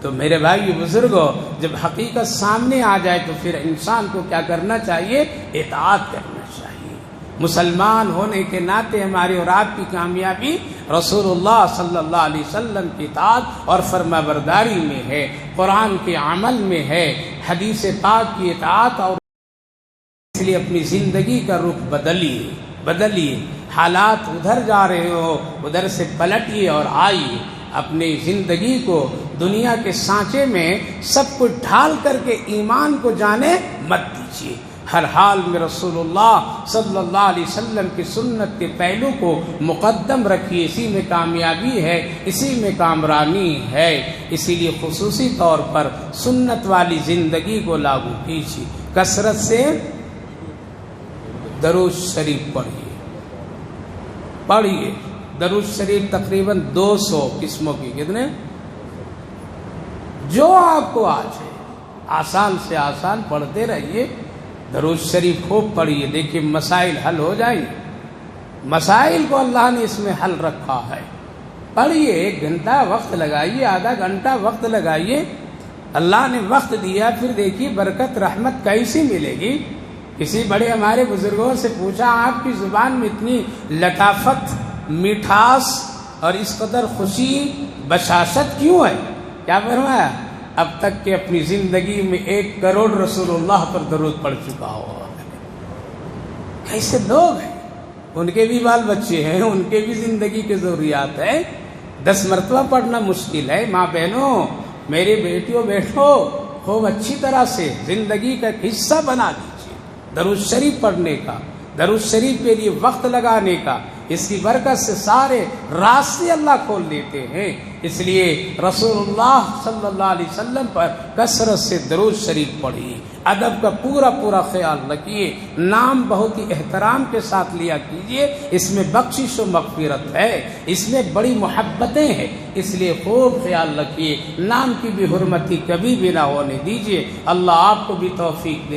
تو میرے بھائی بزرگوں، جب حقیقت سامنے آ جائے تو پھر انسان کو کیا کرنا چاہیے؟ اطاعت کرنا چاہیے۔ مسلمان ہونے کے ناطے ہماری اور آپ کی کامیابی رسول اللہ صلی اللہ علیہ وسلم کی اطاعت اور فرما برداری میں ہے، قرآن کے عمل میں ہے، حدیث پاک کی اطاعت، اور اس لیے اپنی زندگی کا رخ بدلیے، حالات ادھر جا رہے ہو ادھر سے پلٹیے اور آئیے، اپنی زندگی کو دنیا کے سانچے میں سب کچھ ڈھال کر کے ایمان کو جانے مت دیجیے، ہر حال میں رسول اللہ صلی اللہ علیہ وسلم کی سنت کے پہلو کو مقدم رکھیے، اسی میں کامیابی ہے، اسی میں کامرانی ہے۔ اسی لیے خصوصی طور پر سنت والی زندگی کو لاگو کیجیے، کثرت سے درود شریف پڑھیے، درود شریف تقریباً 200 قسموں کی، کتنے؟ جو آپ کو آج ہے آسان سے آسان پڑھتے رہیے، درود شریف خوب پڑھیے، دیکھیے مسائل حل ہو جائیں گے، مسائل کو اللہ نے اس میں حل رکھا ہے۔ پڑھیے، 1 گھنٹہ وقت لگائیے، آدھا گھنٹہ وقت لگائیے، اللہ نے وقت دیا، پھر دیکھیے برکت رحمت کیسی ملے گی۔ کسی بڑے ہمارے بزرگوں سے پوچھا آپ کی زبان میں اتنی لطافت، مٹھاس اور اس قدر خوشی، بشاشت کیوں ہے؟ کیا فرمایا؟ اب تک کہ اپنی زندگی میں 1 کروڑ رسول اللہ پر درود پڑھ چکا ہو۔ کیسے لوگ ہیں، ان کے بھی بال بچے ہیں، ان کے بھی زندگی کے ضروریات ہیں، 10 مرتبہ پڑھنا مشکل ہے۔ ماں بہنوں، میرے بیٹیوں بیٹھو، خوب اچھی طرح سے زندگی کا ایک حصہ بنا دیجیے درود شریف پڑھنے کا، درود شریف کے لیے وقت لگانے کا، اس کی برکت سے سارے راستے اللہ کھول دیتے ہیں۔ اس لیے رسول اللہ صلی اللہ علیہ وسلم پر کثرت سے درود شریف پڑھیے، ادب کا پورا خیال رکھیے، نام بہت ہی احترام کے ساتھ لیا کیجیے، اس میں بخشش و مغفرت ہے، اس میں بڑی محبتیں ہیں، اس لیے خوب خیال رکھیے، نام کی بھی حرمتی کبھی بھی نہ ہونے دیجیے۔ اللہ آپ کو بھی توفیق دے۔